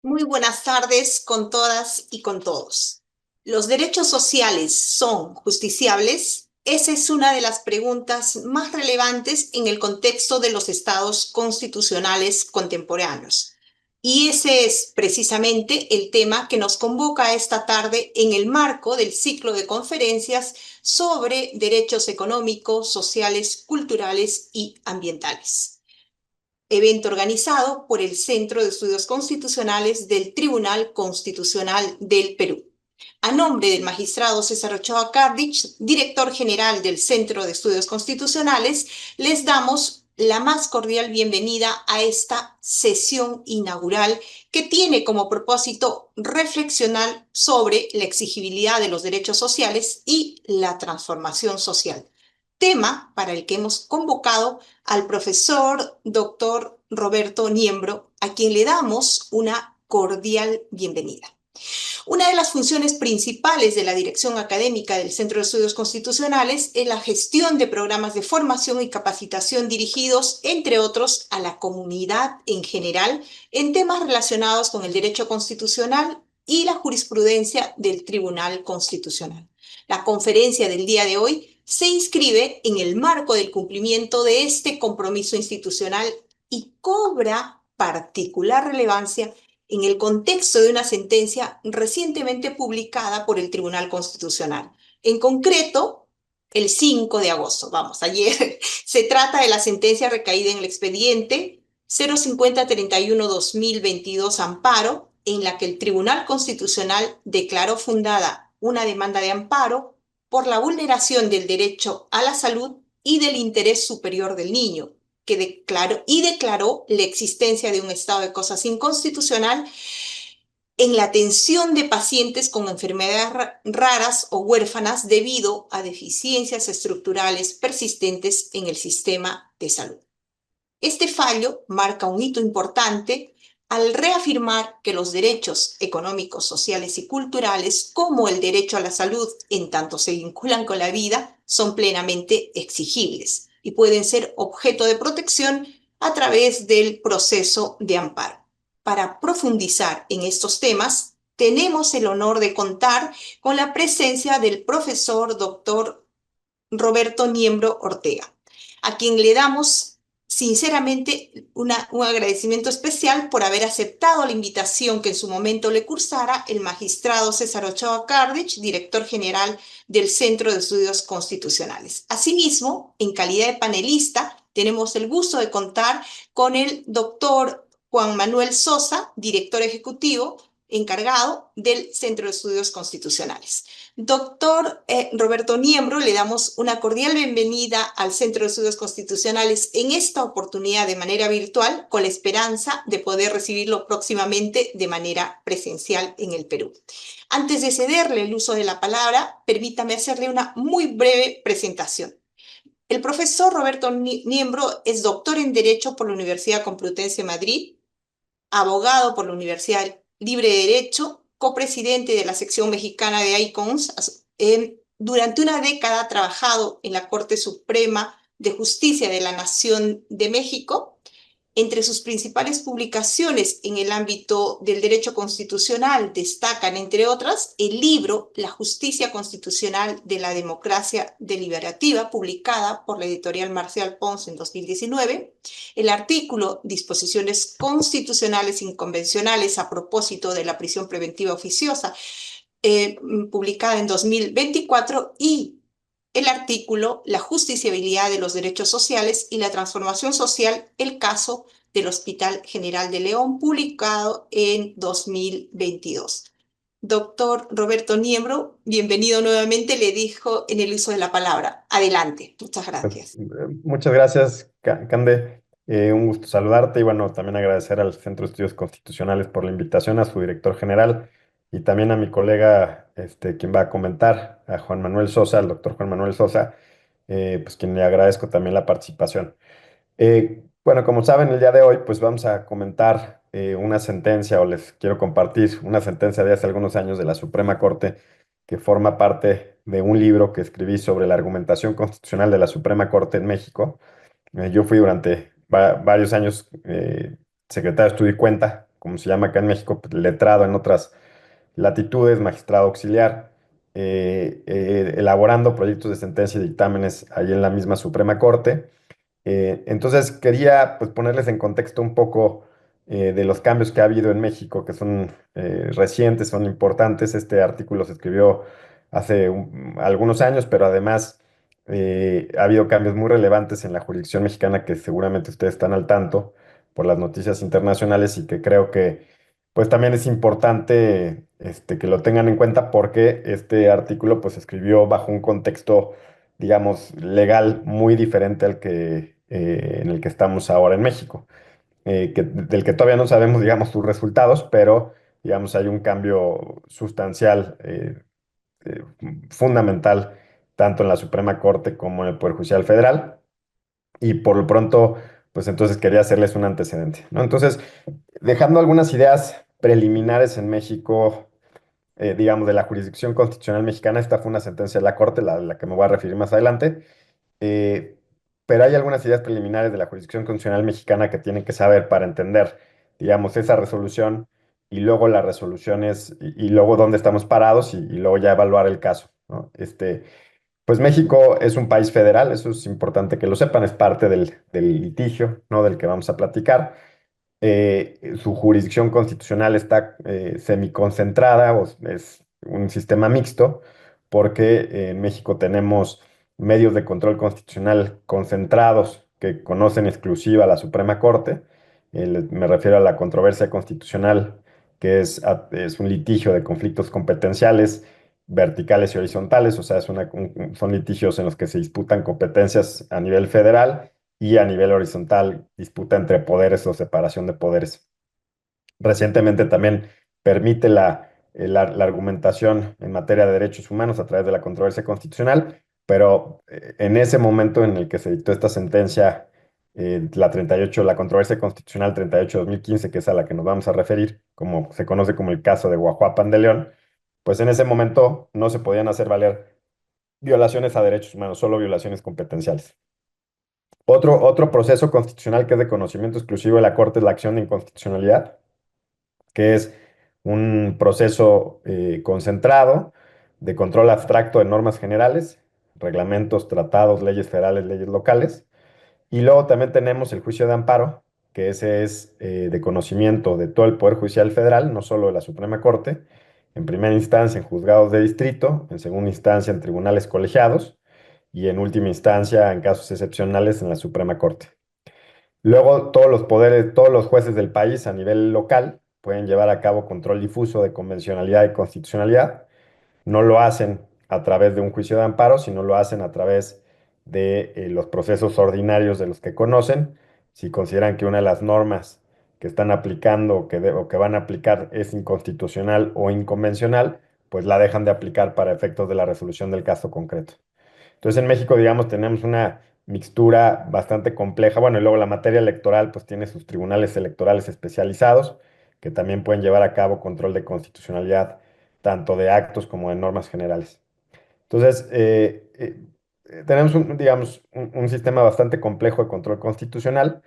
Muy buenas tardes con todas y con todos. ¿Los derechos sociales son justiciables? Esa es una de las preguntas más relevantes en el contexto de los estados constitucionales contemporáneos. Y ese es precisamente el tema que nos convoca esta tarde en el marco del ciclo de conferencias sobre derechos económicos, sociales, culturales y ambientales, evento organizado por el Centro de Estudios Constitucionales del Tribunal Constitucional del Perú. A nombre del magistrado César Ochoa Cardich, director general del Centro de Estudios Constitucionales, les damos la más cordial bienvenida a esta sesión inaugural que tiene como propósito reflexionar sobre la exigibilidad de los derechos sociales y la transformación social, tema para el que hemos convocado al profesor doctor Roberto Niembro, a quien le damos una cordial bienvenida. Una de las funciones principales de la dirección académica del Centro de Estudios Constitucionales es la gestión de programas de formación y capacitación dirigidos, entre otros, a la comunidad en general en temas relacionados con el derecho constitucional y la jurisprudencia del Tribunal Constitucional. La conferencia del día de hoy se inscribe en el marco del cumplimiento de este compromiso institucional y cobra particular relevancia en el contexto de una sentencia recientemente publicada por el Tribunal Constitucional. En concreto, el 5 de agosto, vamos, ayer, se trata de la sentencia recaída en el expediente 05031-2022 Amparo, en la que el Tribunal Constitucional declaró fundada una demanda de amparo por la vulneración del derecho a la salud y del interés superior del niño, que declaró la existencia de un estado de cosas inconstitucional en la atención de pacientes con enfermedades raras o huérfanas debido a deficiencias estructurales persistentes en el sistema de salud. Este fallo marca un hito importante al reafirmar que los derechos económicos, sociales y culturales, como el derecho a la salud, en tanto se vinculan con la vida, son plenamente exigibles y pueden ser objeto de protección a través del proceso de amparo. Para profundizar en estos temas, tenemos el honor de contar con la presencia del profesor doctor Roberto Niembro Ortega, a quien le damos sinceramente un agradecimiento especial por haber aceptado la invitación que en su momento le cursara el magistrado César Ochoa Cardich, director general del Centro de Estudios Constitucionales. Asimismo, en calidad de panelista, tenemos el gusto de contar con el doctor Juan Manuel Sosa, director ejecutivo encargado del Centro de Estudios Constitucionales. Doctor Roberto Niembro, le damos una cordial bienvenida al Centro de Estudios Constitucionales en esta oportunidad de manera virtual, con la esperanza de poder recibirlo próximamente de manera presencial en el Perú. Antes de cederle el uso de la palabra, permítame hacerle una muy breve presentación. El profesor Roberto Niembro es doctor en Derecho por la Universidad Complutense de Madrid, abogado por la Universidad Libre de Derecho, copresidente de la sección mexicana de ICONS. Durante una década ha trabajado en la Corte Suprema de Justicia de la Nación de México. Entre sus principales publicaciones en el ámbito del derecho constitucional destacan, entre otras, el libro La justicia constitucional de la democracia deliberativa, publicada por la editorial Marcial Pons en 2019, el artículo Disposiciones constitucionales inconvencionales a propósito de la prisión preventiva oficiosa, publicada en 2024, y el artículo La justiciabilidad de los derechos sociales y la transformación social, el caso del Hospital General de León, publicado en 2022. Doctor Roberto Niembro, bienvenido nuevamente, le dijo en el uso de la palabra. Adelante, muchas gracias. Muchas gracias, Cande. Un gusto saludarte y bueno, también agradecer al Centro de Estudios Constitucionales por la invitación, a su director general y también a mi colega, quien va a comentar, a Juan Manuel Sosa, al doctor Juan Manuel Sosa, pues quien le agradezco también la participación. Bueno, como saben, el día de hoy pues vamos a comentar una sentencia o les quiero compartir una sentencia de hace algunos años de la Suprema Corte que forma parte de un libro que escribí sobre la argumentación constitucional de la Suprema Corte en México. Yo fui durante varios años secretario de Estudio y Cuenta como se llama acá en México, pues, letrado en otras latitudes, magistrado auxiliar, elaborando proyectos de sentencia y dictámenes ahí en la misma Suprema Corte. Entonces quería pues ponerles en contexto un poco de los cambios que ha habido en México, que son recientes, son importantes. Este artículo se escribió hace algunos años, pero además ha habido cambios muy relevantes en la jurisdicción mexicana que seguramente ustedes están al tanto por las noticias internacionales y que creo que pues también es importante que lo tengan en cuenta porque este artículo pues se escribió bajo un contexto digamos, legal muy diferente al que, en el que estamos ahora en México, del que todavía no sabemos, digamos, sus resultados, pero, digamos, hay un cambio sustancial, eh, fundamental, tanto en la Suprema Corte como en el Poder Judicial Federal, y por lo pronto, pues entonces quería hacerles un antecedente, ¿no? Entonces, dejando algunas ideas preliminares en México, digamos, de la jurisdicción constitucional mexicana, esta fue una sentencia de la Corte, la que me voy a referir más adelante. Eh, pero hay algunas ideas preliminares de la jurisdicción constitucional mexicana que tienen que saber para entender, digamos, esa resolución y luego las resoluciones y luego dónde estamos parados y luego ya evaluar el caso, ¿no? Pues México es un país federal, eso es importante que lo sepan, es parte del litigio, ¿no? Del que vamos a platicar. Su jurisdicción constitucional está semiconcentrada, o es un sistema mixto, porque en México tenemos medios de control constitucional concentrados que conocen exclusiva la Suprema Corte. Me refiero a la controversia constitucional, que es un litigio de conflictos competenciales verticales y horizontales, o sea, son litigios en los que se disputan competencias a nivel federal y a nivel horizontal disputa entre poderes o separación de poderes. Recientemente también permite la argumentación en materia de derechos humanos a través de la controversia constitucional, pero en ese momento en el que se dictó esta sentencia, la 38, la controversia constitucional 38-2015, que es a la que nos vamos a referir, como se conoce como el caso de Guajuapan de León, pues en ese momento no se podían hacer valer violaciones a derechos humanos, solo violaciones competenciales. Otro proceso constitucional que es de conocimiento exclusivo de la Corte es la acción de inconstitucionalidad, que es un proceso concentrado de control abstracto de normas generales, reglamentos, tratados, leyes federales, leyes locales. Y luego también tenemos el juicio de amparo, que ese es de conocimiento de todo el Poder Judicial Federal, no solo de la Suprema Corte, en primera instancia en juzgados de distrito, en segunda instancia en tribunales colegiados y en última instancia, en casos excepcionales, en la Suprema Corte. Luego, todos los poderes, todos los jueces del país a nivel local pueden llevar a cabo control difuso de convencionalidad y constitucionalidad. No lo hacen a través de un juicio de amparo, sino lo hacen a través de los procesos ordinarios de los que conocen. Si consideran que una de las normas que están aplicando o que van a aplicar es inconstitucional o inconvencional, pues la dejan de aplicar para efectos de la resolución del caso concreto. Entonces en México, digamos, tenemos una mixtura bastante compleja. Bueno, y luego la materia electoral, pues tiene sus tribunales electorales especializados, que también pueden llevar a cabo control de constitucionalidad, tanto de actos como de normas generales. Entonces, tenemos digamos, un sistema bastante complejo de control constitucional.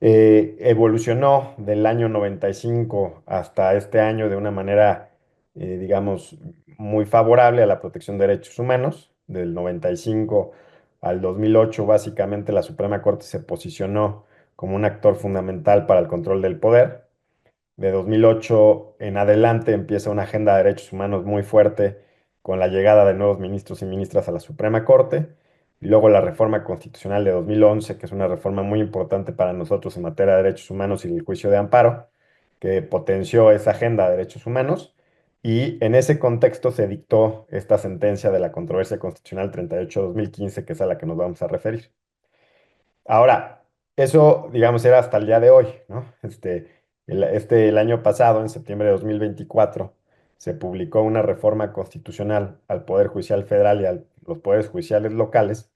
Evolucionó del año 95 hasta este año de una manera, digamos, muy favorable a la protección de derechos humanos. Del 95 al 2008, básicamente, la Suprema Corte se posicionó como un actor fundamental para el control del poder. De 2008 en adelante empieza una agenda de derechos humanos muy fuerte con la llegada de nuevos ministros y ministras a la Suprema Corte. Y luego la reforma constitucional de 2011, que es una reforma muy importante para nosotros en materia de derechos humanos y el juicio de amparo, que potenció esa agenda de derechos humanos. Y en ese contexto se dictó esta sentencia de la controversia constitucional 38-2015, que es a la que nos vamos a referir. Ahora, eso, digamos, era hasta el día de hoy, ¿no? El año pasado, en septiembre de 2024, se publicó una reforma constitucional al Poder Judicial Federal y a los poderes judiciales locales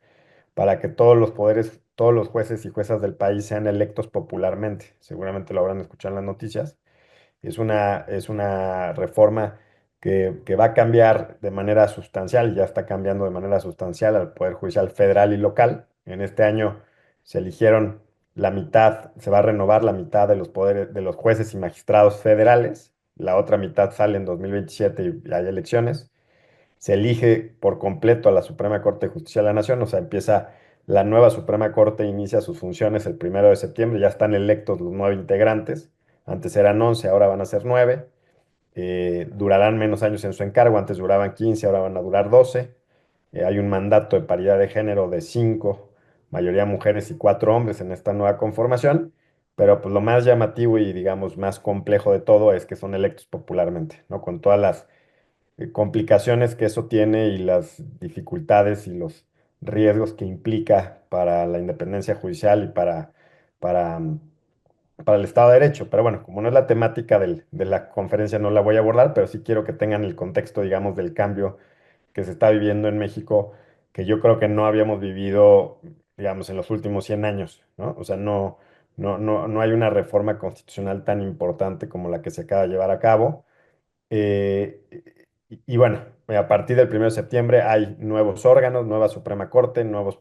para que todos los poderes, todos los jueces y juezas del país sean electos popularmente. Seguramente lo habrán escuchado en las noticias. Es una reforma que va a cambiar de manera sustancial, ya está cambiando de manera sustancial al Poder Judicial federal y local. En este año se eligieron la mitad, se va a renovar la mitad de los poderes de los jueces y magistrados federales, la otra mitad sale en 2027 y hay elecciones. Se elige por completo a la Suprema Corte de Justicia de la Nación, o sea, empieza la nueva Suprema Corte, inicia sus funciones el 1 de septiembre, ya están electos los 9 integrantes, antes eran 11, ahora van a ser 9. Durarán menos años en su encargo, antes duraban 15, ahora van a durar 12. Hay un mandato de paridad de género de 5, mayoría mujeres y 4 hombres en esta nueva conformación, pero pues lo más llamativo y digamos más complejo de todo es que son electos popularmente, ¿no? Con todas las complicaciones que eso tiene y las dificultades y los riesgos que implica para la independencia judicial y para, mm, para el Estado de Derecho. Pero bueno, como no es la temática de la conferencia, no la voy a abordar, pero sí quiero que tengan el contexto, digamos, del cambio que se está viviendo en México, que yo creo que no habíamos vivido, digamos, en los últimos 100 años, ¿no? O sea, no hay una reforma constitucional tan importante como la que se acaba de llevar a cabo. Eh, y bueno, a partir del 1 de septiembre hay nuevos órganos, nueva Suprema Corte, nuevos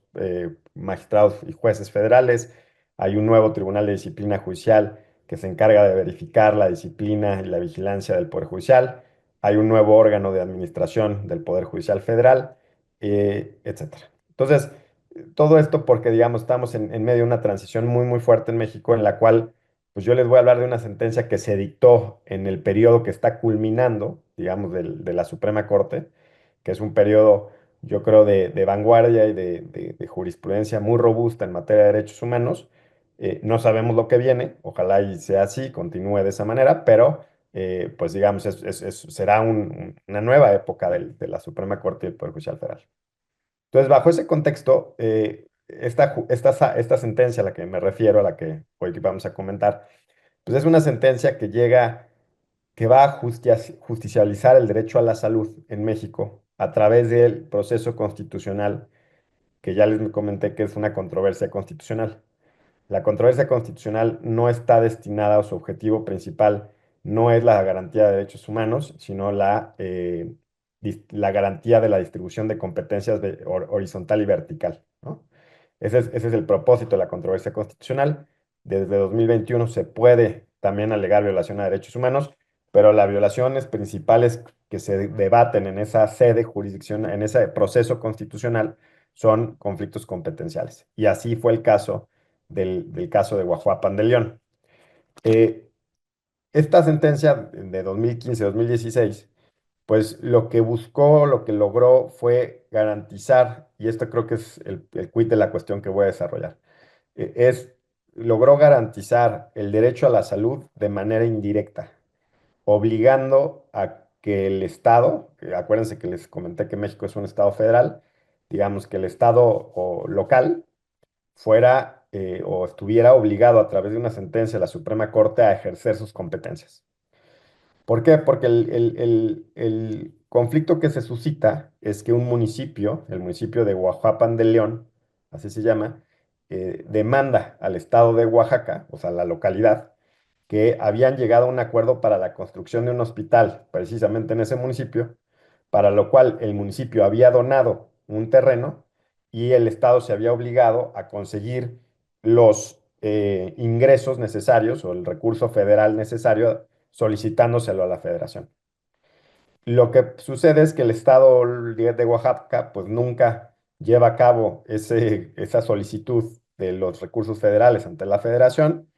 magistrados y jueces federales, hay un nuevo Tribunal de Disciplina Judicial que se encarga de verificar la disciplina y la vigilancia del Poder Judicial, hay un nuevo órgano de administración del Poder Judicial Federal, etcétera. Entonces, todo esto porque, digamos, estamos en medio de una transición muy, muy fuerte en México en la cual pues yo les voy a hablar de una sentencia que se dictó en el periodo que está culminando, digamos, de la Suprema Corte, que es un periodo, yo creo, de vanguardia y de jurisprudencia muy robusta en materia de derechos humanos. No sabemos lo que viene, ojalá y sea así, continúe de esa manera, pero pues digamos, será una nueva época de la Suprema Corte y del Poder Judicial Federal. Entonces, bajo ese contexto, esta sentencia a la que me refiero, a la que hoy vamos a comentar, pues es una sentencia que llega, que va a justicializar el derecho a la salud en México a través del proceso constitucional, que ya les comenté que es una controversia constitucional. La controversia constitucional no está destinada a su objetivo principal, no es la garantía de derechos humanos, sino la garantía de la distribución de competencias horizontal y vertical, ¿no? Ese es el propósito de la controversia constitucional. Desde 2021 se puede también alegar violación a derechos humanos, pero las violaciones principales que se debaten en esa sede jurisdicción, en ese proceso constitucional, son conflictos competenciales. Y así fue el caso del caso de Guajuapan de León. Eh, esta sentencia de 2015-2016, pues lo que buscó, lo que logró fue garantizar, y esto creo que es el quid de la cuestión que voy a desarrollar, logró garantizar el derecho a la salud de manera indirecta, obligando a que el Estado, que acuérdense que les comenté que México es un Estado federal, digamos que el Estado local fuera o estuviera obligado a través de una sentencia de la Suprema Corte a ejercer sus competencias. ¿Por qué? Porque el conflicto que se suscita es que un municipio, el municipio de Oaxapan de León, así se llama, demanda al estado de Oaxaca, o sea, la localidad, que habían llegado a un acuerdo para la construcción de un hospital precisamente en ese municipio, para lo cual el municipio había donado un terreno y el Estado se había obligado a conseguir los ingresos necesarios o el recurso federal necesario solicitándoselo a la federación. Lo que sucede es que el Estado de Oaxaca pues nunca lleva a cabo esa solicitud de los recursos federales ante la federación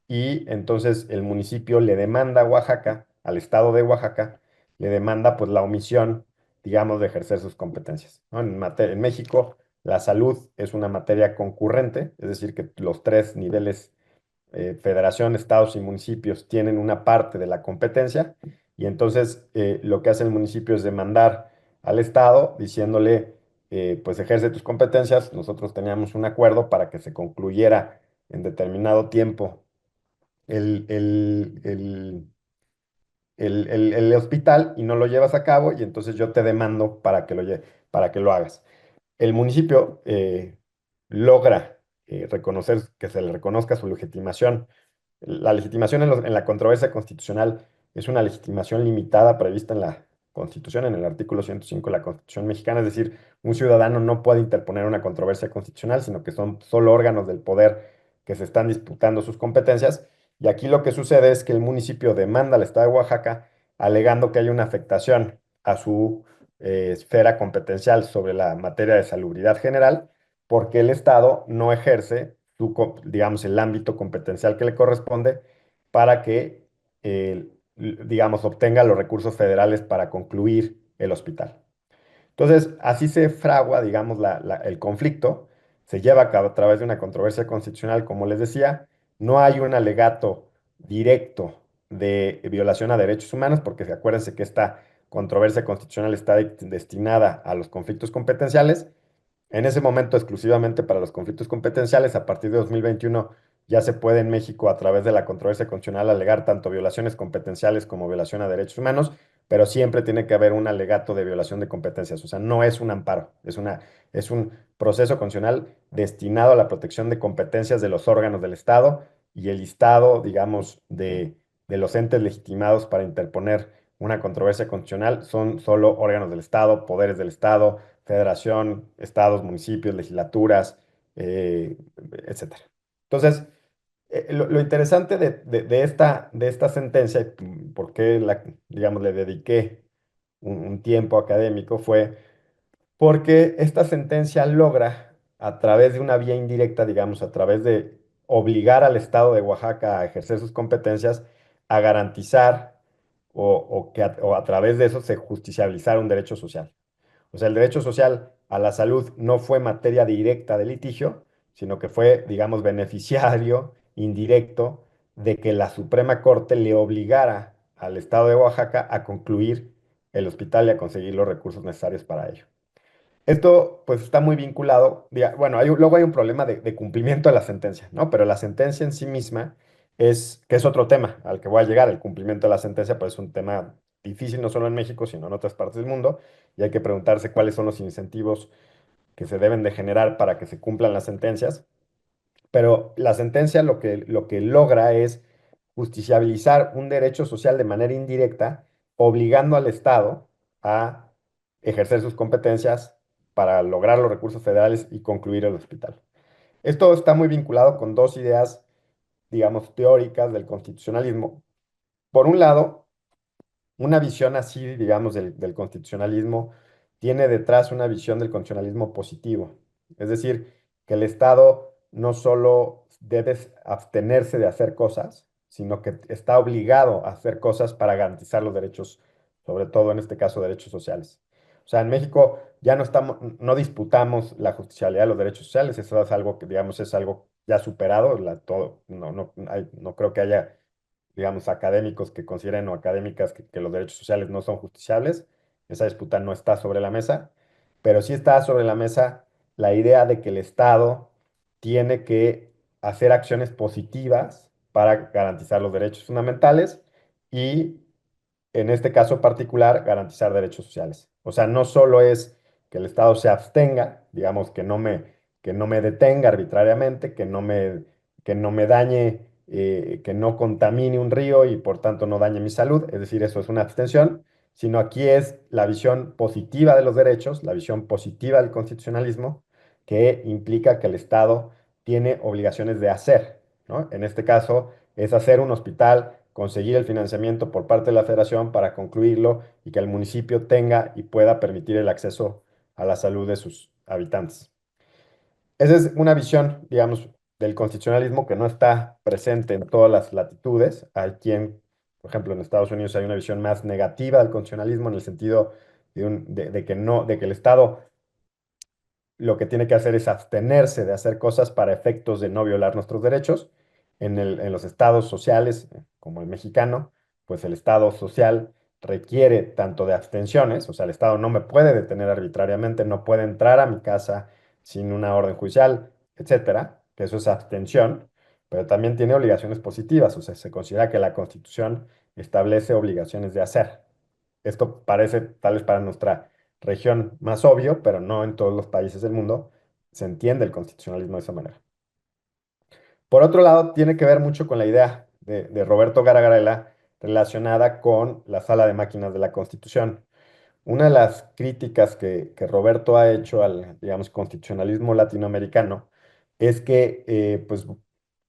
y entonces el municipio le demanda a Oaxaca, al Estado de Oaxaca, le demanda pues la omisión, digamos, de ejercer sus competencias, ¿no? En México la salud es una materia concurrente, es decir, que los tres niveles federación, estados y municipios tienen una parte de la competencia y entonces lo que hace el municipio es demandar al estado diciéndole, pues ejerce tus competencias, nosotros teníamos un acuerdo para que se concluyera en determinado tiempo el, el, el, el hospital y no lo llevas a cabo y entonces yo te demando para que lo hagas. El municipio logra reconocer que se le reconozca su legitimación. La legitimación en la controversia constitucional es una legitimación limitada prevista en la Constitución, en el artículo 105 de la Constitución mexicana, es decir, un ciudadano no puede interponer una controversia constitucional, sino que son solo órganos del poder que se están disputando sus competencias. Y aquí lo que sucede es que el municipio demanda al Estado de Oaxaca alegando que hay una afectación a su esfera competencial sobre la materia de salubridad general, porque el Estado no ejerce digamos, el ámbito competencial que le corresponde para que, digamos, obtenga los recursos federales para concluir el hospital. Entonces, así se fragua, digamos, el conflicto, se lleva a cabo a través de una controversia constitucional, como les decía, no hay un alegato directo de violación a derechos humanos, porque acuérdense que esta controversia constitucional está destinada a los conflictos competenciales, en ese momento, exclusivamente para los conflictos competenciales, a partir de 2021 ya se puede en México, a través de la controversia constitucional, alegar tanto violaciones competenciales como violación a derechos humanos, pero siempre tiene que haber un alegato de violación de competencias. O sea, no es un amparo, es un proceso constitucional destinado a la protección de competencias de los órganos del Estado y el listado, digamos, de los entes legitimados para interponer una controversia constitucional son solo órganos del Estado, poderes del Estado, federación, estados, municipios, legislaturas, eh, etcétera. Entonces, lo interesante de esta sentencia, y por qué digamos, le dediqué un tiempo académico, fue porque esta sentencia logra, a través de una vía indirecta, digamos, a través de obligar al Estado de Oaxaca a ejercer sus competencias, a garantizar o a través de eso se justiciabilizara un derecho social. O sea, el derecho social a la salud no fue materia directa de litigio, sino que fue, digamos, beneficiario indirecto de que la Suprema Corte le obligara al Estado de Oaxaca a concluir el hospital y a conseguir los recursos necesarios para ello. Esto pues está muy vinculado, bueno, luego hay un problema de cumplimiento de la sentencia, ¿no? Pero la sentencia en sí misma que es otro tema al que voy a llegar, el cumplimiento de la sentencia, pues es un tema difícil no solo en México, sino en otras partes del mundo, y hay que preguntarse cuáles son los incentivos que se deben de generar para que se cumplan las sentencias. Pero la sentencia lo que logra es justiciabilizar un derecho social de manera indirecta, obligando al Estado a ejercer sus competencias para lograr los recursos federales y concluir el hospital. Esto está muy vinculado con dos ideas, digamos, teóricas del constitucionalismo. Por un lado, una visión así, digamos, del constitucionalismo tiene detrás una visión del constitucionalismo positivo. Es decir, que el Estado no solo debe abstenerse de hacer cosas, sino que está obligado a hacer cosas para garantizar los derechos, sobre todo en este caso derechos sociales. O sea, en México ya no disputamos la justicialidad de los derechos sociales, eso es algo que, digamos, es algo ya superado, no creo que haya, digamos, académicos que consideren o académicas que los derechos sociales no son justiciables. Esa disputa no está sobre la mesa, pero sí está sobre la mesa la idea de que el Estado tiene que hacer acciones positivas para garantizar los derechos fundamentales y en este caso particular, garantizar derechos sociales. O sea, no solo es que el Estado se abstenga, digamos, que no me detenga arbitrariamente, que no me dañe, que no contamine un río y por tanto no dañe mi salud, es decir, eso es una abstención, sino aquí es la visión positiva de los derechos, la visión positiva del constitucionalismo, que implica que el Estado tiene obligaciones de hacer, ¿no? En este caso es hacer un hospital, conseguir el financiamiento por parte de la federación para concluirlo y que el municipio tenga y pueda permitir el acceso a la salud de sus habitantes. Esa es una visión, digamos, del constitucionalismo que no está presente en todas las latitudes. Hay quien, por ejemplo, en Estados Unidos hay una visión más negativa del constitucionalismo en el sentido de que no, de que el Estado lo que tiene que hacer es abstenerse de hacer cosas para efectos de no violar nuestros derechos. En los estados sociales, como el mexicano, pues el estado social requiere tanto de abstenciones, o sea, el Estado no me puede detener arbitrariamente, no puede entrar a mi casa sin una orden judicial, etcétera, que eso es abstención, pero también tiene obligaciones positivas, o sea, se considera que la Constitución establece obligaciones de hacer. Esto parece tal vez para nuestra región más obvio, pero no en todos los países del mundo se entiende el constitucionalismo de esa manera. Por otro lado, tiene que ver mucho con la idea de Roberto Garagarella relacionada con la sala de máquinas de la Constitución. Una de las críticas que Roberto ha hecho al, digamos, constitucionalismo latinoamericano es que, pues,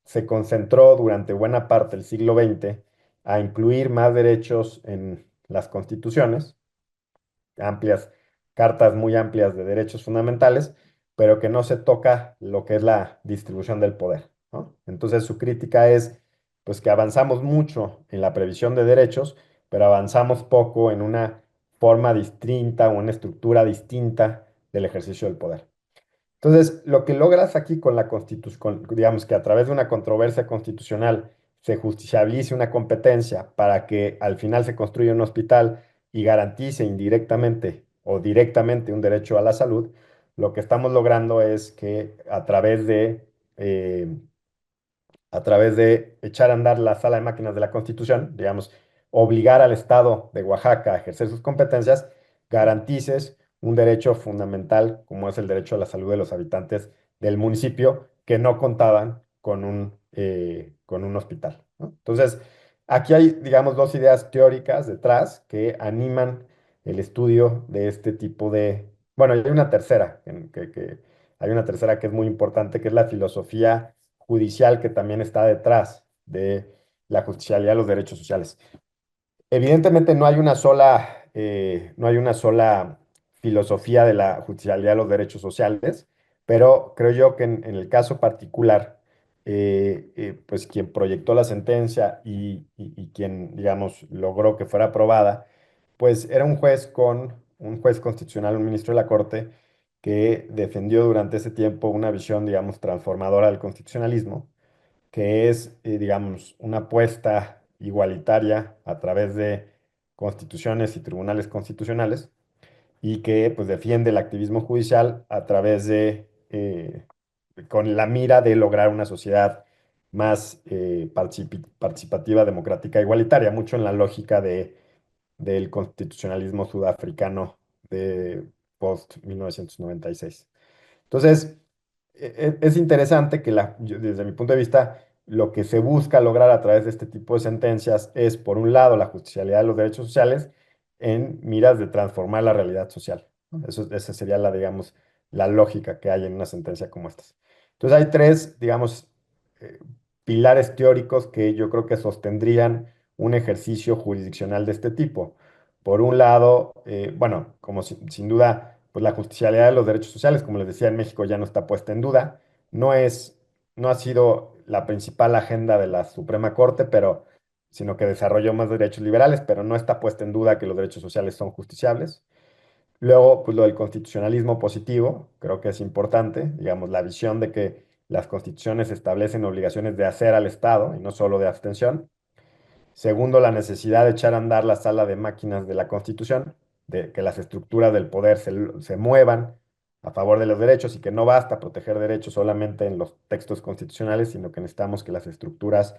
se concentró durante buena parte del siglo XX a incluir más derechos en las constituciones, amplias, cartas muy amplias de derechos fundamentales, pero que no se toca lo que es la distribución del poder, ¿no? Entonces su crítica es pues que avanzamos mucho en la previsión de derechos, pero avanzamos poco en una forma distinta o una estructura distinta del ejercicio del poder. Entonces, lo que logras aquí con la constitución, digamos que a través de una controversia constitucional se justiciabilice una competencia para que al final se construya un hospital y garantice indirectamente o directamente un derecho a la salud, lo que estamos logrando es que eh, a través de echar a andar la sala de máquinas de la Constitución, digamos, obligar al Estado de Oaxaca a ejercer sus competencias, garantices un derecho fundamental como es el derecho a la salud de los habitantes del municipio que no contaban con un hospital, ¿no? Entonces, aquí hay, digamos, dos ideas teóricas detrás que animan el estudio de este tipo de... Bueno, y hay una tercera, hay una tercera que es muy importante, que es la filosofía judicial que también está detrás de la justicialidad de los derechos sociales. Evidentemente no hay una sola filosofía de la justicialidad de los derechos sociales, pero creo yo que en el caso particular, pues quien proyectó la sentencia y quien, digamos, logró que fuera aprobada, pues era un juez constitucional, un ministro de la Corte, que defendió durante ese tiempo una visión, digamos, transformadora del constitucionalismo que es, digamos, una apuesta igualitaria a través de constituciones y tribunales constitucionales y que pues defiende el activismo judicial a través con la mira de lograr una sociedad más participativa, democrática, igualitaria, mucho en la lógica del constitucionalismo sudafricano de post-1996. Entonces, es interesante que desde mi punto de vista, lo que se busca lograr a través de este tipo de sentencias es, por un lado, la justicialidad de los derechos sociales en miras de transformar la realidad social, ¿no? Esa sería digamos, la lógica que hay en una sentencia como esta. Entonces, hay tres, digamos, eh, pilares teóricos que yo creo que sostendrían un ejercicio jurisdiccional de este tipo. Por un lado, bueno, como sin duda pues la justicialidad de los derechos sociales, como les decía, en México ya no está puesta en duda. No es, no ha sido la principal agenda de la Suprema Corte, sino que desarrolló más derechos liberales, pero no está puesta en duda que los derechos sociales son justiciables. Luego, pues lo del constitucionalismo positivo, creo que es importante, digamos, la visión de que las constituciones establecen obligaciones de hacer al Estado y no solo de abstención. Segundo, la necesidad de echar a andar la sala de máquinas de la Constitución, de que las estructuras del poder se muevan a favor de los derechos y que no basta proteger derechos solamente en los textos constitucionales, sino que necesitamos que las estructuras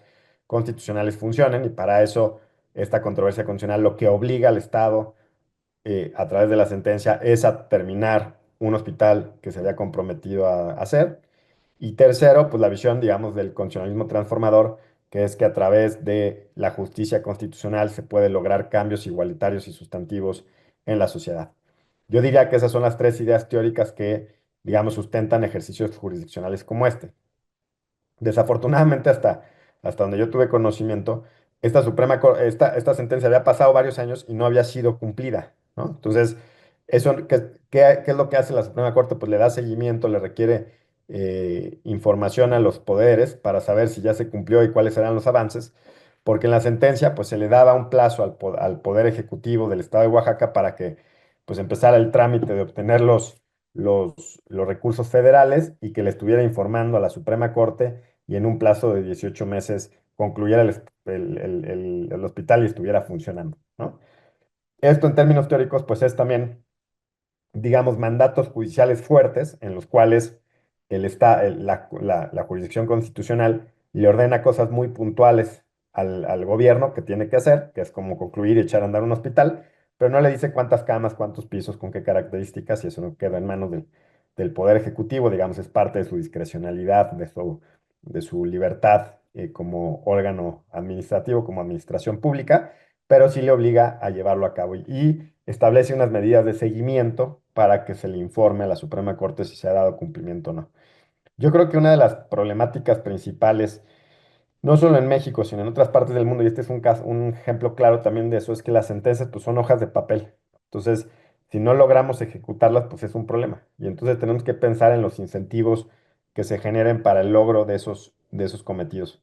constitucionales funcionen y para eso esta controversia constitucional lo que obliga al Estado a través de la sentencia es a terminar un hospital que se había comprometido a hacer. Y tercero, pues la visión, digamos, del constitucionalismo transformador, que es que a través de la justicia constitucional se puede lograr cambios igualitarios y sustantivos en la sociedad. Yo diría que esas son las tres ideas teóricas que, digamos, sustentan ejercicios jurisdiccionales como este. Desafortunadamente, hasta donde yo tuve conocimiento, esta sentencia había pasado varios años y no había sido cumplida, ¿no? Entonces, ¿qué es lo que hace la Suprema Corte? Pues le da seguimiento, le requiere información a los poderes para saber si ya se cumplió y cuáles serán los avances, porque en la sentencia pues se le daba un plazo al Poder Ejecutivo del Estado de Oaxaca para que pues empezara el trámite de obtener los recursos federales y que le estuviera informando a la Suprema Corte y en un plazo de 18 meses concluyera el hospital y estuviera funcionando, ¿no? Esto en términos teóricos, pues es también, digamos, mandatos judiciales fuertes en los cuales la jurisdicción constitucional le ordena cosas muy puntuales al gobierno que tiene que hacer, que es como concluir y echar a andar un hospital, pero no le dice cuántas camas, cuántos pisos, con qué características, y eso no queda en manos del Poder Ejecutivo, digamos, es parte de su discrecionalidad, de su libertad como órgano administrativo, como administración pública, pero sí le obliga a llevarlo a cabo y establece unas medidas de seguimiento para que se le informe a la Suprema Corte si se ha dado cumplimiento o no. Yo creo que una de las problemáticas principales no solo en México, sino en otras partes del mundo, y este es un caso, un ejemplo claro también de eso, es que las sentencias pues son hojas de papel. Entonces, si no logramos ejecutarlas, pues es un problema. Y entonces tenemos que pensar en los incentivos que se generen para el logro de esos cometidos.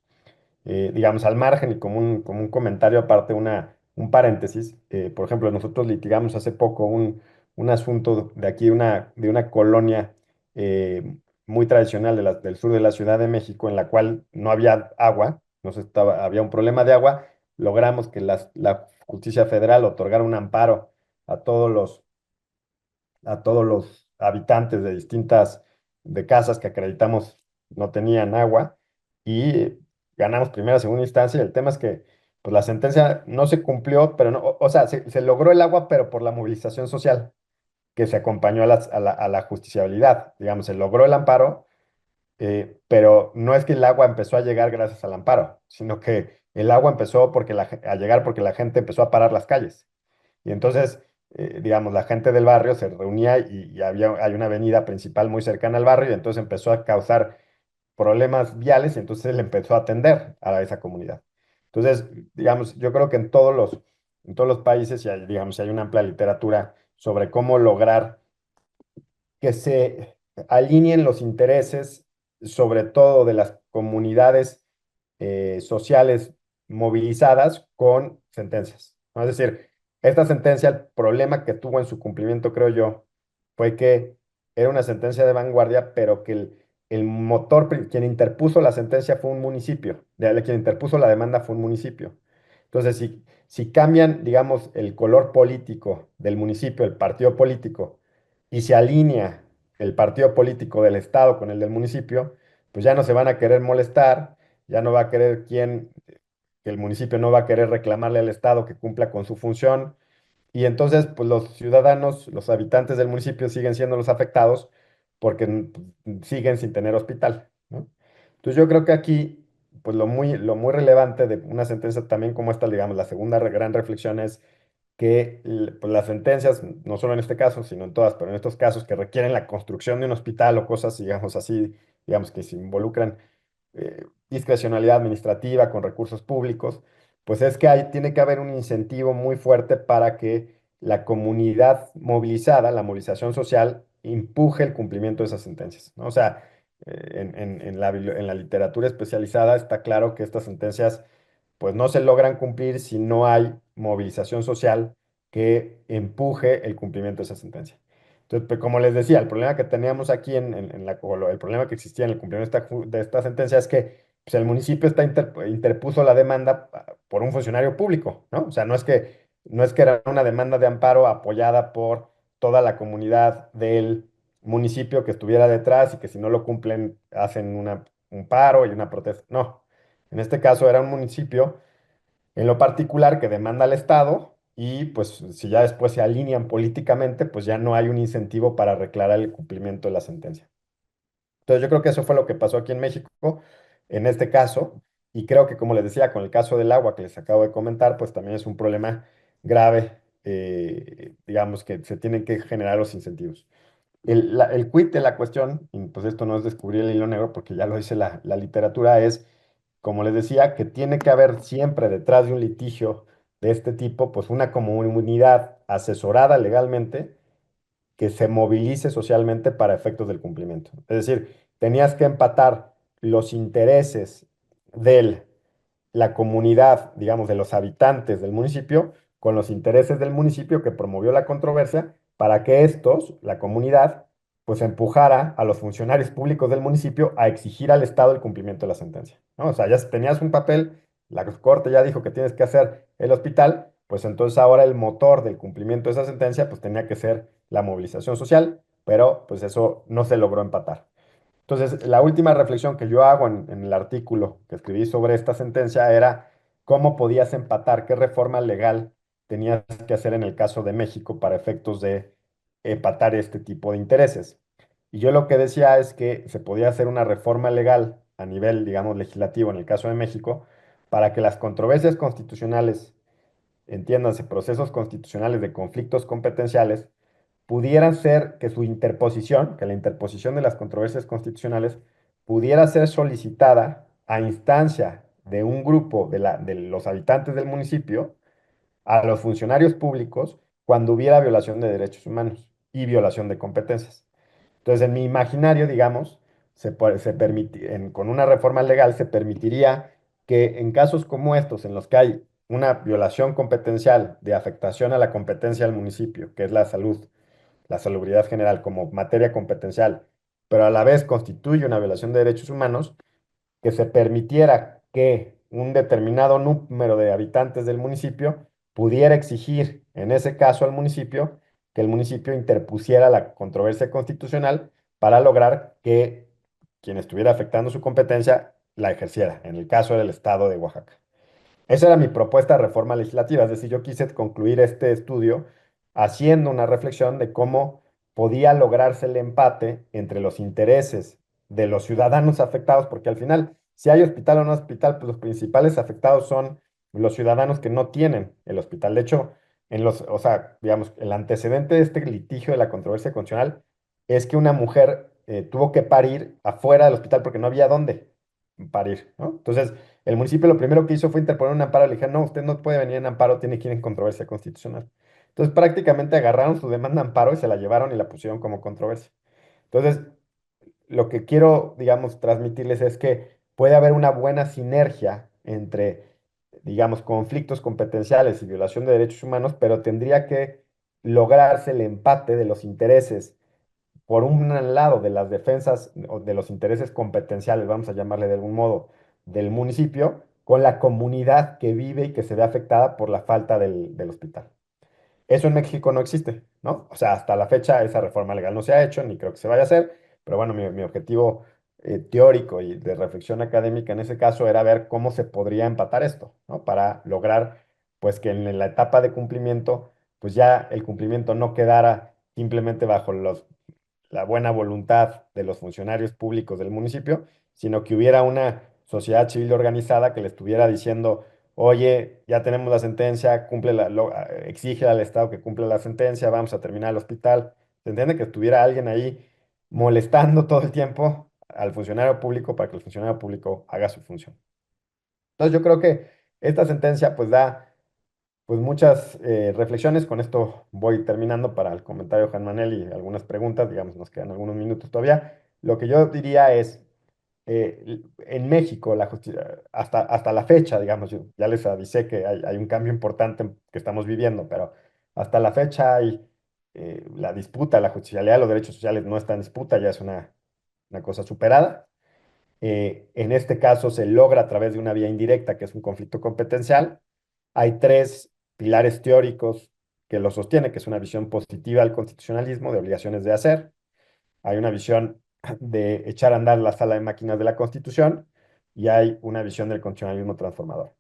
Digamos, al margen y como un comentario aparte, un paréntesis, por ejemplo, nosotros litigamos hace poco un asunto de aquí, de una colonia muy tradicional del sur de la Ciudad de México, en la cual no había agua, no se estaba, había un problema de agua, logramos que la justicia federal otorgara un amparo a a todos los habitantes de de casas que acreditamos no tenían agua y ganamos primera, segunda instancia. Y el tema es que pues, la sentencia no se cumplió, pero no, o sea, se logró el agua, pero por la movilización social que se acompañó a a la justiciabilidad. Digamos, se logró el amparo, pero no es que el agua empezó a llegar gracias al amparo, sino que el agua empezó a llegar porque la gente empezó a parar las calles. Y entonces, digamos, la gente del barrio se reunía y hay una avenida principal muy cercana al barrio y entonces empezó a causar problemas viales y entonces él empezó a atender a esa comunidad. Entonces, digamos, yo creo que en todos los países, digamos, hay una amplia literatura sobre cómo lograr que se alineen los intereses, sobre todo de las comunidades sociales movilizadas con sentencias, ¿no? Es decir, esta sentencia, el problema que tuvo en su cumplimiento, creo yo, fue que era una sentencia de vanguardia, pero que el motor, quien interpuso la sentencia fue un municipio, quien interpuso la demanda fue un municipio. Entonces, si cambian, digamos, el color político del municipio, el partido político, y se alinea el partido político del Estado con el del municipio, pues ya no se van a querer molestar, ya no va a querer que el municipio no va a querer reclamarle al Estado que cumpla con su función, y entonces, pues los ciudadanos, los habitantes del municipio siguen siendo los afectados porque siguen sin tener hospital, ¿no? Entonces yo creo que aquí, pues lo muy relevante de una sentencia también como esta, digamos, la segunda gran reflexión es que pues, las sentencias, no solo en este caso, sino en todas, pero en estos casos que requieren la construcción de un hospital o cosas, digamos así, digamos que se involucran discrecionalidad administrativa con recursos públicos, pues es que tiene que haber un incentivo muy fuerte para que la comunidad movilizada, la movilización social, empuje el cumplimiento de esas sentencias, ¿no? O sea, en la literatura especializada está claro que estas sentencias pues no se logran cumplir si no hay movilización social que empuje el cumplimiento de esa sentencia. Entonces, pues, como les decía, el problema que teníamos aquí el problema que existía en el cumplimiento de esta sentencia es que pues, el municipio interpuso la demanda por un funcionario público, ¿no? O sea, no es que era una demanda de amparo apoyada por toda la comunidad del municipio que estuviera detrás y que si no lo cumplen hacen un paro y una protesta. No, en este caso era un municipio en lo particular que demanda al Estado y pues si ya después se alinean políticamente, pues ya no hay un incentivo para reclarar el cumplimiento de la sentencia. Entonces yo creo que eso fue lo que pasó aquí en México en este caso y creo que como les decía con el caso del agua que les acabo de comentar, pues también es un problema grave, digamos que se tienen que generar los incentivos. El quid de la cuestión, y pues esto no es descubrir el hilo negro porque ya lo dice la literatura, es, como les decía, que tiene que haber siempre detrás de un litigio de este tipo, pues una comunidad asesorada legalmente que se movilice socialmente para efectos del cumplimiento. Es decir, tenías que empatar los intereses de la comunidad, digamos, de los habitantes del municipio, con los intereses del municipio que promovió la controversia, para que estos, la comunidad, pues empujara a los funcionarios públicos del municipio a exigir al Estado el cumplimiento de la sentencia, ¿no? O sea, ya tenías un papel, la corte ya dijo que tienes que hacer el hospital, pues entonces ahora el motor del cumplimiento de esa sentencia, pues tenía que ser la movilización social, pero pues eso no se logró empatar. Entonces, la última reflexión que yo hago en el artículo que escribí sobre esta sentencia era cómo podías empatar, qué reforma legal tenías que hacer en el caso de México para efectos de empatar este tipo de intereses. Y yo lo que decía es que se podía hacer una reforma legal a nivel, digamos, legislativo en el caso de México para que las controversias constitucionales, entiéndanse, procesos constitucionales de conflictos competenciales, pudieran ser que su interposición, que la interposición de las controversias constitucionales pudiera ser solicitada a instancia de un grupo de los habitantes del municipio a los funcionarios públicos cuando hubiera violación de derechos humanos y violación de competencias. Entonces, en mi imaginario, digamos, con una reforma legal se permitiría que en casos como estos, en los que hay una violación competencial de afectación a la competencia del municipio, que es la salud, la salubridad general como materia competencial, pero a la vez constituye una violación de derechos humanos, que se permitiera que un determinado número de habitantes del municipio pudiera exigir, en ese caso al municipio, que el municipio interpusiera la controversia constitucional para lograr que quien estuviera afectando su competencia la ejerciera, en el caso del estado de Oaxaca. Esa era mi propuesta de reforma legislativa, es decir, yo quise concluir este estudio haciendo una reflexión de cómo podía lograrse el empate entre los intereses de los ciudadanos afectados, porque al final, si hay hospital o no hospital, pues los principales afectados son los ciudadanos que no tienen el hospital. De hecho, o sea, digamos, el antecedente de este litigio de la controversia constitucional es que una mujer tuvo que parir afuera del hospital porque no había dónde parir, ¿no? Entonces, el municipio lo primero que hizo fue interponer un amparo. Le dijeron, no, usted no puede venir en amparo, tiene que ir en controversia constitucional. Entonces prácticamente agarraron su demanda de amparo y se la llevaron y la pusieron como controversia. Entonces, lo que quiero, digamos, transmitirles es que puede haber una buena sinergia entre, digamos, conflictos competenciales y violación de derechos humanos, pero tendría que lograrse el empate de los intereses por un lado de las defensas o de los intereses competenciales, vamos a llamarle de algún modo, del municipio, con la comunidad que vive y que se ve afectada por la falta del hospital. Eso en México no existe, ¿no? O sea, hasta la fecha esa reforma legal no se ha hecho, ni creo que se vaya a hacer, pero bueno, mi objetivo teórico y de reflexión académica en ese caso era ver cómo se podría empatar esto, ¿no? Para lograr, pues, que en la etapa de cumplimiento, pues ya el cumplimiento no quedara simplemente bajo la buena voluntad de los funcionarios públicos del municipio, sino que hubiera una sociedad civil organizada que le estuviera diciendo, oye, ya tenemos la sentencia, exige al Estado que cumpla la sentencia, vamos a terminar el hospital. ¿Se entiende? Que estuviera alguien ahí molestando todo el tiempo al funcionario público para que el funcionario público haga su función. Entonces yo creo que esta sentencia pues da pues muchas reflexiones. Con esto voy terminando para el comentario de Juan Manuel y algunas preguntas, digamos, nos quedan algunos minutos todavía. Lo que yo diría es, en México, hasta la fecha, digamos, yo ya les avisé que hay un cambio importante que estamos viviendo, pero hasta la fecha hay la disputa, la justicialidad de los derechos sociales no está en disputa, ya es una cosa superada. En este caso se logra a través de una vía indirecta, que es un conflicto competencial. Hay tres pilares teóricos que lo sostienen, que es una visión positiva del constitucionalismo, de obligaciones de hacer. Hay una visión de echar a andar la sala de máquinas de la Constitución y hay una visión del constitucionalismo transformador.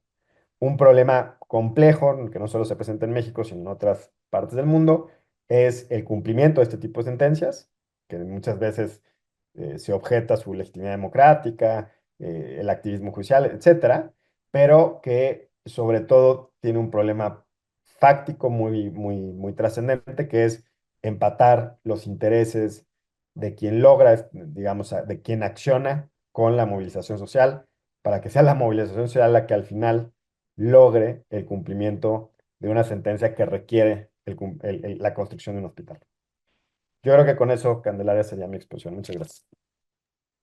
Un problema complejo, que no solo se presenta en México, sino en otras partes del mundo, es el cumplimiento de este tipo de sentencias, que muchas veces se objeta su legitimidad democrática, el activismo judicial, etcétera, pero que sobre todo tiene un problema fáctico muy trascendente, que es empatar los intereses de quien logra, digamos, de quien acciona con la movilización social, para que sea la movilización social la que al final logre el cumplimiento de una sentencia que requiere la construcción de un hospital. Yo creo que con eso, Candelaria, sería mi exposición. Muchas gracias.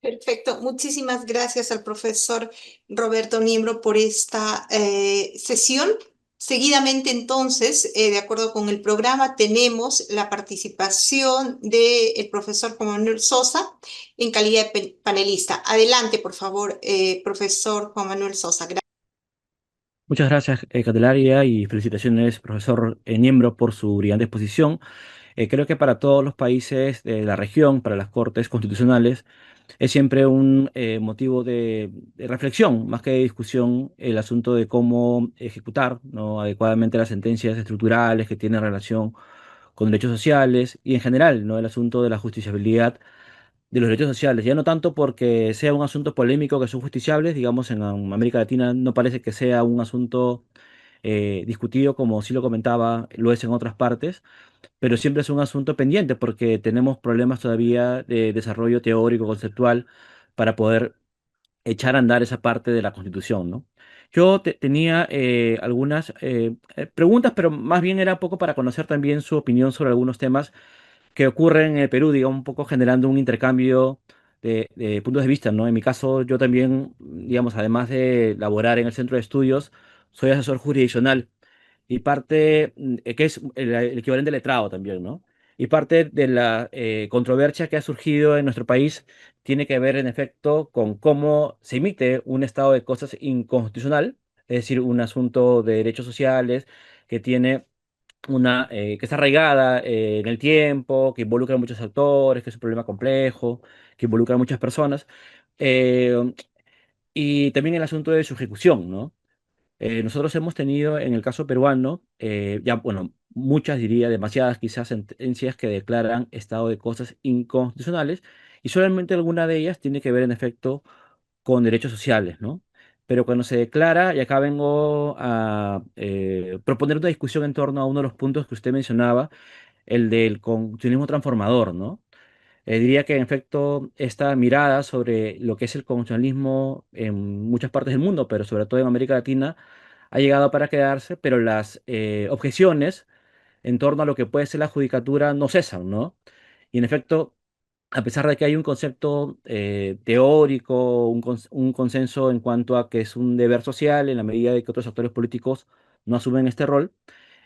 Perfecto. Muchísimas gracias al profesor Roberto Niembro por esta sesión. Seguidamente, entonces, de acuerdo con el programa, tenemos la participación del profesor Juan Manuel Sosa en calidad de panelista. Adelante, por favor, profesor Juan Manuel Sosa. Muchas gracias, Candelaria, y felicitaciones, profesor Niembro, por su brillante exposición. Creo que para todos los países de la región, para las cortes constitucionales, es siempre un motivo de reflexión, más que de discusión, el asunto de cómo ejecutar, ¿no?, adecuadamente las sentencias estructurales que tienen relación con derechos sociales y en general, ¿no?, el asunto de la justiciabilidad de los derechos sociales. Ya no tanto porque sea un asunto polémico que son justiciables, digamos, en América Latina no parece que sea un asunto discutido como sí lo comentaba, lo es en otras partes, pero siempre es un asunto pendiente porque tenemos problemas todavía de desarrollo teórico, conceptual, para poder echar a andar esa parte de la Constitución, ¿no? Yo tenía algunas preguntas, pero más bien era poco para conocer también su opinión sobre algunos temas que ocurren en el Perú, digamos, un poco generando un intercambio de puntos de vista, ¿no? En mi caso, yo también, digamos, además de laborar en el centro de estudios, soy asesor jurisdiccional y parte, que es el equivalente de letrado también, ¿no? Y parte de la controversia que ha surgido en nuestro país tiene que ver, en efecto, con cómo se emite un estado de cosas inconstitucional, es decir, un asunto de derechos sociales que tiene que está arraigada en el tiempo, que involucra a muchos actores, que es un problema complejo, que involucra a muchas personas, eh, y también el asunto de su ejecución, ¿no? Nosotros hemos tenido en el caso peruano, ya, bueno, muchas, diría, demasiadas quizás sentencias que declaran estado de cosas inconstitucionales, y solamente alguna de ellas tiene que ver en efecto con derechos sociales, ¿no? Pero cuando se declara, y acá vengo a proponer una discusión en torno a uno de los puntos que usted mencionaba, el del constitucionalismo transformador, ¿no? Diría que en efecto esta mirada sobre lo que es el constitucionalismo en muchas partes del mundo, pero sobre todo en América Latina, ha llegado para quedarse, pero las objeciones en torno a lo que puede ser la judicatura no cesan, ¿no? Y en efecto, a pesar de que hay un concepto teórico, un consenso en cuanto a que es un deber social en la medida de que otros actores políticos no asumen este rol,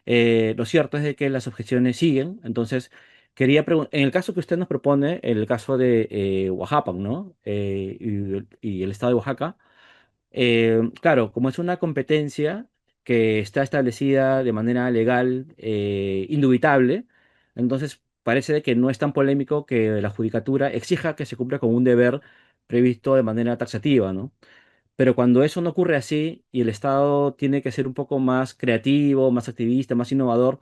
lo cierto es de que las objeciones siguen. Entonces, quería preguntar, en el caso que usted nos propone, el caso de Oaxaca, ¿no? Y el estado de Oaxaca, claro, como es una competencia que está establecida de manera legal, indubitable, entonces parece de que no es tan polémico que la judicatura exija que se cumpla con un deber previsto de manera taxativa, ¿no? Pero cuando eso no ocurre así y el Estado tiene que ser un poco más creativo, más activista, más innovador,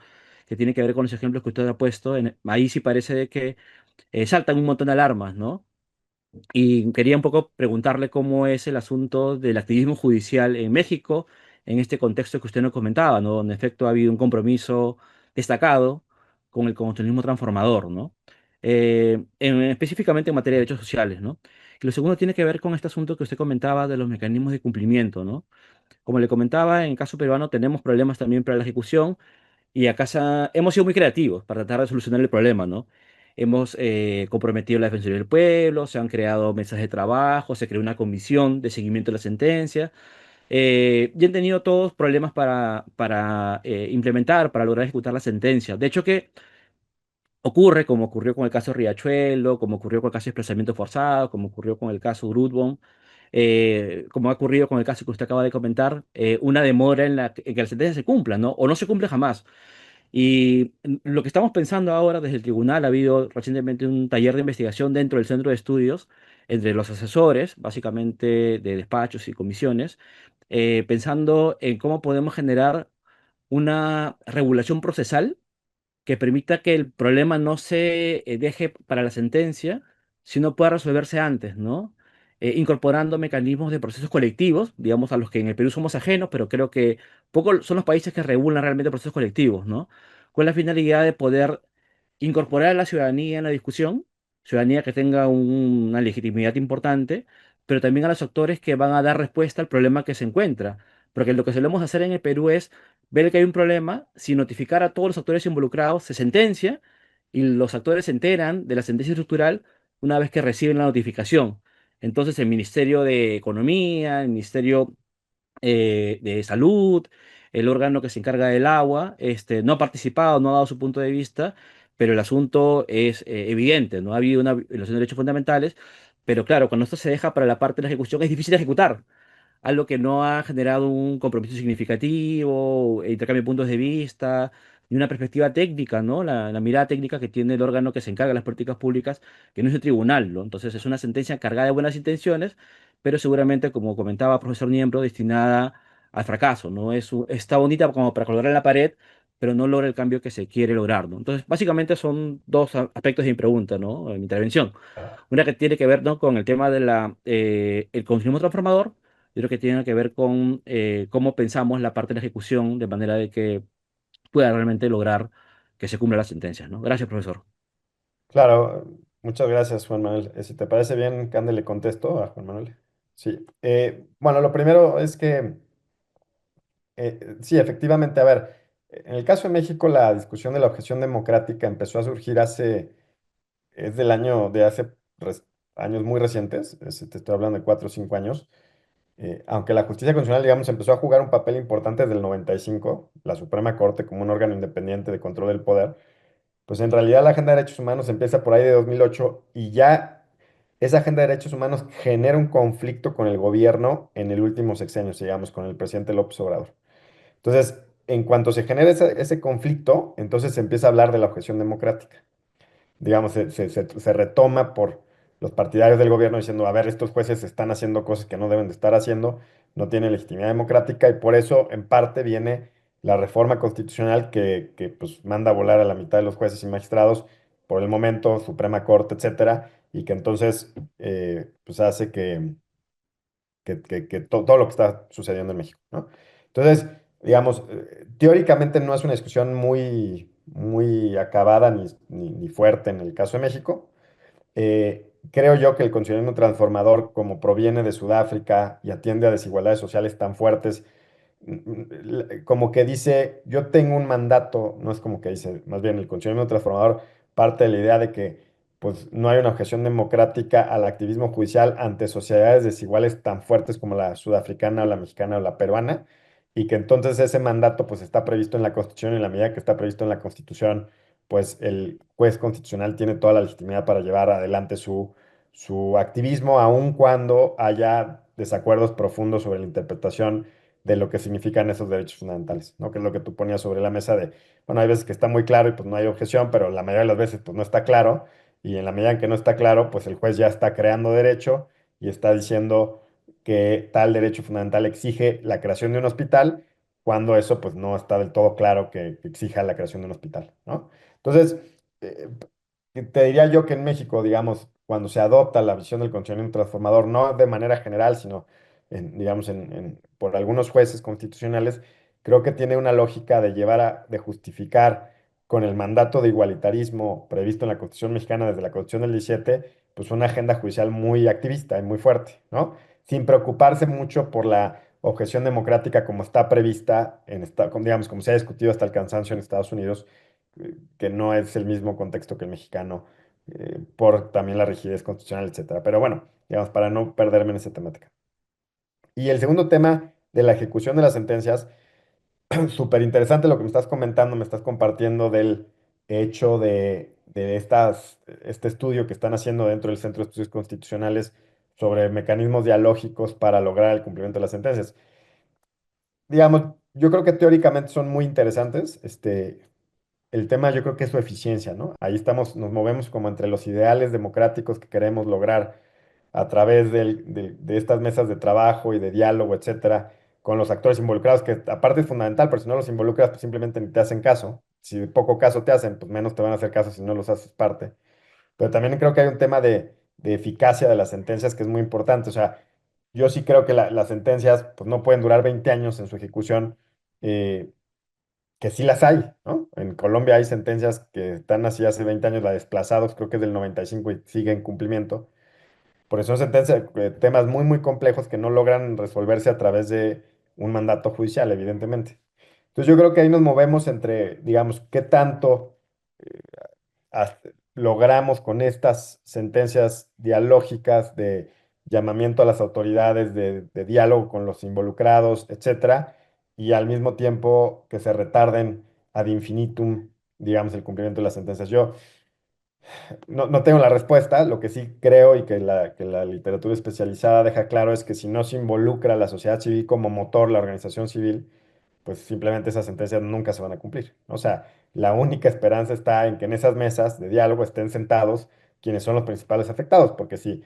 que tiene que ver con los ejemplos que usted ha puesto, ahí sí parece de que saltan un montón de alarmas, ¿no? Y quería un poco preguntarle cómo es el asunto del activismo judicial en México, en este contexto que usted nos comentaba, ¿no? Donde en efecto ha habido un compromiso destacado con el constitucionalismo transformador, ¿no? Específicamente en materia de derechos sociales, ¿no? Y lo segundo tiene que ver con este asunto que usted comentaba de los mecanismos de cumplimiento, ¿no? Como le comentaba, en el caso peruano tenemos problemas también para la ejecución y acá hemos sido muy creativos para tratar de solucionar el problema, ¿no? Hemos comprometido la Defensoría del Pueblo, se han creado mesas de trabajo, se creó una comisión de seguimiento de la sentencia, y han tenido todos problemas para implementar, para lograr ejecutar la sentencia. De hecho, que ocurre, como ocurrió con el caso Riachuelo, como ocurrió con el caso de desplazamiento forzado, como ocurrió con el caso Grudbon, como ha ocurrido con el caso que usted acaba de comentar, una demora en que la sentencia se cumpla, ¿no? O no se cumple jamás. Y lo que estamos pensando ahora desde el tribunal, ha habido recientemente un taller de investigación dentro del centro de estudios entre los asesores, básicamente de despachos y comisiones, pensando en cómo podemos generar una regulación procesal que permita que el problema no se deje para la sentencia, sino pueda resolverse antes, ¿no? Incorporando mecanismos de procesos colectivos, digamos, a los que en el Perú somos ajenos, pero creo que pocos son los países que regulan realmente procesos colectivos, ¿no? Con la finalidad de poder incorporar a la ciudadanía en la discusión, ciudadanía que tenga una legitimidad importante, pero también a los actores que van a dar respuesta al problema que se encuentra. Porque lo que solemos hacer en el Perú es ver que hay un problema, sin notificar a todos los actores involucrados, se sentencia y los actores se enteran de la sentencia estructural una vez que reciben la notificación. Entonces el Ministerio de Economía, el Ministerio de Salud, el órgano que se encarga del agua, no ha participado, no ha dado su punto de vista, pero el asunto es evidente, no ha habido una violación de derechos fundamentales, pero claro, cuando esto se deja para la parte de la ejecución es difícil de ejecutar, algo que no ha generado un compromiso significativo, intercambio de puntos de vista y una perspectiva técnica, ¿no? La mirada técnica que tiene el órgano que se encarga de las políticas públicas, que no es el tribunal, ¿no? Entonces es una sentencia cargada de buenas intenciones, pero seguramente, como comentaba el profesor Niembro, destinada al fracaso, ¿no? Está bonita como para colgar en la pared, pero no logra el cambio que se quiere lograr, ¿no? Entonces, básicamente son dos aspectos de mi pregunta, ¿no? De mi intervención. Una que tiene que ver, ¿no? con el tema de el consumo transformador, yo creo que tiene que ver con cómo pensamos la parte de la ejecución de manera de que pueda realmente lograr que se cumplan las sentencias, ¿no? Gracias, profesor. Claro, muchas gracias, Juan Manuel. Si te parece bien, Cande, le contesto a Juan Manuel. Sí. Bueno, lo primero es que, sí, efectivamente, a ver, en el caso de México, la discusión de la objeción democrática empezó a surgir es del año, de hace años muy recientes, te estoy hablando de 4 o 5 años. Aunque la justicia constitucional, digamos, empezó a jugar un papel importante desde el 95, la Suprema Corte como un órgano independiente de control del poder, pues en realidad la Agenda de Derechos Humanos empieza por ahí de 2008 y ya esa Agenda de Derechos Humanos genera un conflicto con el gobierno en el último sexenio, digamos, con el presidente López Obrador. Entonces, en cuanto se genera ese conflicto, entonces se empieza a hablar de la objeción democrática, digamos, se retoma por los partidarios del gobierno diciendo, a ver, estos jueces están haciendo cosas que no deben de estar haciendo, no tienen legitimidad democrática y por eso en parte viene la reforma constitucional que pues manda a volar a la mitad de los jueces y magistrados por el momento, Suprema Corte, etcétera, y que entonces pues hace que todo lo que está sucediendo en México, ¿no? Entonces, digamos, teóricamente no es una discusión muy acabada ni fuerte en el caso de México. Creo yo que el consumismo transformador, como proviene de Sudáfrica y atiende a desigualdades sociales tan fuertes, como que dice, yo tengo un mandato, no es como que dice, más bien el consumismo transformador parte de la idea de que pues no hay una objeción democrática al activismo judicial ante sociedades desiguales tan fuertes como la sudafricana o la mexicana o la peruana, y que entonces ese mandato pues está previsto en la Constitución y en la medida que está previsto en la Constitución, pues el juez constitucional tiene toda la legitimidad para llevar adelante su activismo, aun cuando haya desacuerdos profundos sobre la interpretación de lo que significan esos derechos fundamentales, ¿no? Que es lo que tú ponías sobre la mesa de, bueno, hay veces que está muy claro y pues no hay objeción, pero la mayoría de las veces pues no está claro, y en la medida en que no está claro, pues el juez ya está creando derecho y está diciendo que tal derecho fundamental exige la creación de un hospital, cuando eso pues no está del todo claro que exija la creación de un hospital, ¿no? Entonces, eh, te diría yo que en México, digamos, cuando se adopta la visión del conocimiento transformador, no de manera general, sino, digamos, por algunos jueces constitucionales, creo que tiene una lógica de de justificar con el mandato de igualitarismo previsto en la Constitución mexicana desde la Constitución del 17, pues una agenda judicial muy activista y muy fuerte, ¿no? Sin preocuparse mucho por la objeción democrática como está prevista digamos, como se ha discutido hasta el cansancio en Estados Unidos, que no es el mismo contexto que el mexicano, por también la rigidez constitucional, etcétera. Pero bueno, digamos, para no perderme en esa temática. Y el segundo tema de la ejecución de las sentencias, súper interesante lo que me estás comentando, me estás compartiendo del hecho de este estudio que están haciendo dentro del Centro de Estudios Constitucionales sobre mecanismos dialógicos para lograr el cumplimiento de las sentencias. Digamos, yo creo que teóricamente son muy interesantes. El tema yo creo que es su eficiencia, ¿no? Ahí estamos, nos movemos como entre los ideales democráticos que queremos lograr a través de estas mesas de trabajo y de diálogo, etcétera, con los actores involucrados, que aparte es fundamental, pero si no los involucras, pues simplemente ni te hacen caso. Si poco caso te hacen, pues menos te van a hacer caso si no los haces parte. Pero también creo que hay un tema de eficacia de las sentencias que es muy importante. O sea, yo sí creo que las sentencias pues, no pueden durar 20 años en su ejecución, eh, que sí las hay, ¿no? En Colombia hay sentencias que están así hace 20 años, la de desplazados, creo que es del 95 y sigue en cumplimiento. Por eso son sentencias, temas muy complejos que no logran resolverse a través de un mandato judicial, evidentemente. Entonces yo creo que ahí nos movemos entre, digamos, qué tanto logramos con estas sentencias dialógicas de llamamiento a las autoridades, de diálogo con los involucrados, etcétera, y al mismo tiempo que se retarden ad infinitum, digamos, el cumplimiento de las sentencias. Yo no tengo la respuesta, lo que sí creo y que la literatura especializada deja claro es que si no se involucra a la sociedad civil como motor, la organización civil, pues simplemente esas sentencias nunca se van a cumplir. O sea, la única esperanza está en que en esas mesas de diálogo estén sentados quienes son los principales afectados, porque si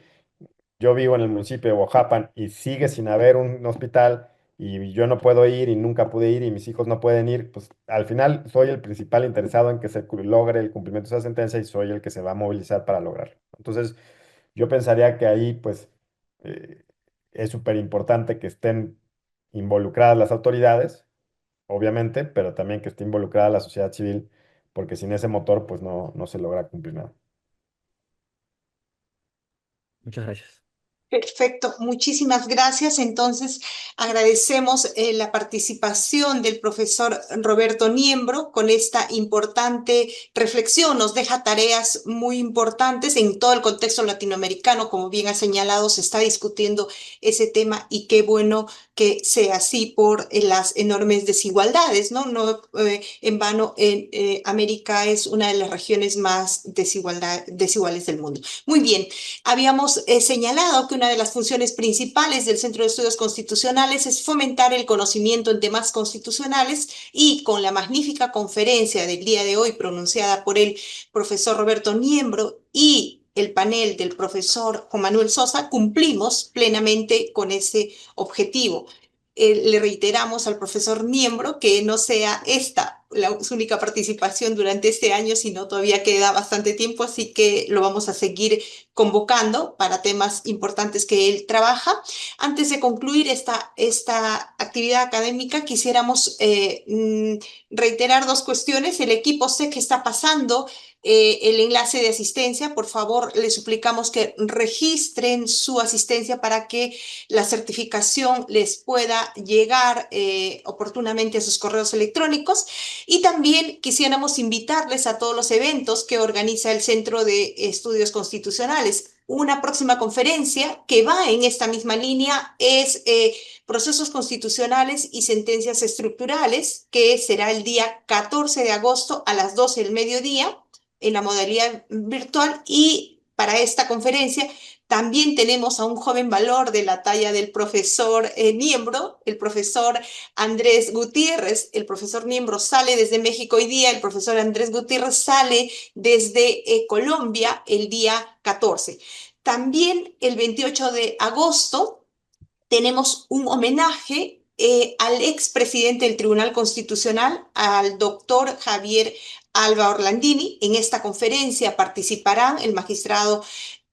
yo vivo en el municipio de Oaxaca y sigue sin haber un hospital y yo no puedo ir y nunca pude ir y mis hijos no pueden ir, pues al final soy el principal interesado en que se logre el cumplimiento de esa sentencia y soy el que se va a movilizar para lograrlo. Entonces, yo pensaría que ahí, pues, eh, es súper importante que estén involucradas las autoridades, obviamente, pero también que esté involucrada la sociedad civil, porque sin ese motor, pues no se logra cumplir nada. Muchas gracias. Perfecto, muchísimas gracias. Entonces, agradecemos la participación del profesor Roberto Niembro con esta importante reflexión. Nos deja tareas muy importantes en todo el contexto latinoamericano. Como bien ha señalado, se está discutiendo ese tema y qué bueno que sea así por las enormes desigualdades, ¿no? No en vano, América es una de las regiones más desiguales del mundo. Muy bien. Habíamos señalado que una de las funciones principales del Centro de Estudios Constitucionales es fomentar el conocimiento en temas constitucionales y con la magnífica conferencia del día de hoy pronunciada por el profesor Roberto Niembro y el panel del profesor Juan Manuel Sosa, cumplimos plenamente con ese objetivo. Le reiteramos al profesor Niembro que no sea esta su única participación durante este año, sino todavía queda bastante tiempo, así que lo vamos a seguir convocando para temas importantes que él trabaja. Antes de concluir esta actividad académica, quisiéramos reiterar dos cuestiones. El equipo sé que está pasando el enlace de asistencia. Por favor, les suplicamos que registren su asistencia para que la certificación les pueda llegar oportunamente a sus correos electrónicos. Y también quisiéramos invitarles a todos los eventos que organiza el Centro de Estudios Constitucionales. Una próxima conferencia que va en esta misma línea es Procesos Constitucionales y Sentencias Estructurales, que será el día 14 de agosto a las 12 del mediodía en la modalidad virtual. Y para esta conferencia también tenemos a un joven valor de la talla del profesor Niembro, el profesor Andrés Gutiérrez. El profesor Niembro sale desde México hoy día, el profesor Andrés Gutiérrez sale desde Colombia el día 14. También el 28 de agosto tenemos un homenaje al expresidente del Tribunal Constitucional, al doctor Javier Alba Orlandini. En esta conferencia participarán el magistrado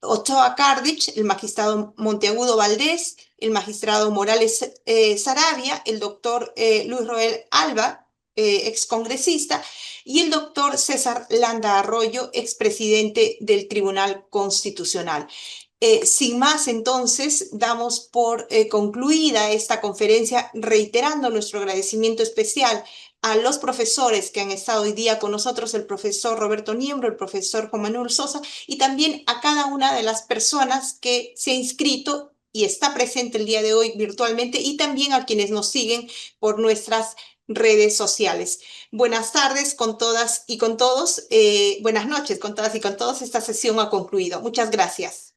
Ochoa Cardich, el magistrado Monteagudo Valdés, el magistrado Morales Sarabia, el doctor Luis Roel Alba, excongresista, y el doctor César Landa Arroyo, expresidente del Tribunal Constitucional. Sin más, entonces, damos por concluida esta conferencia, reiterando nuestro agradecimiento especial a los profesores que han estado hoy día con nosotros, el profesor Roberto Niembro, el profesor Juan Manuel Sosa, y también a cada una de las personas que se ha inscrito y está presente el día de hoy virtualmente, y también a quienes nos siguen por nuestras redes sociales. Buenas tardes con todas y con todos. Buenas noches con todas y con todos. Esta sesión ha concluido. Muchas gracias.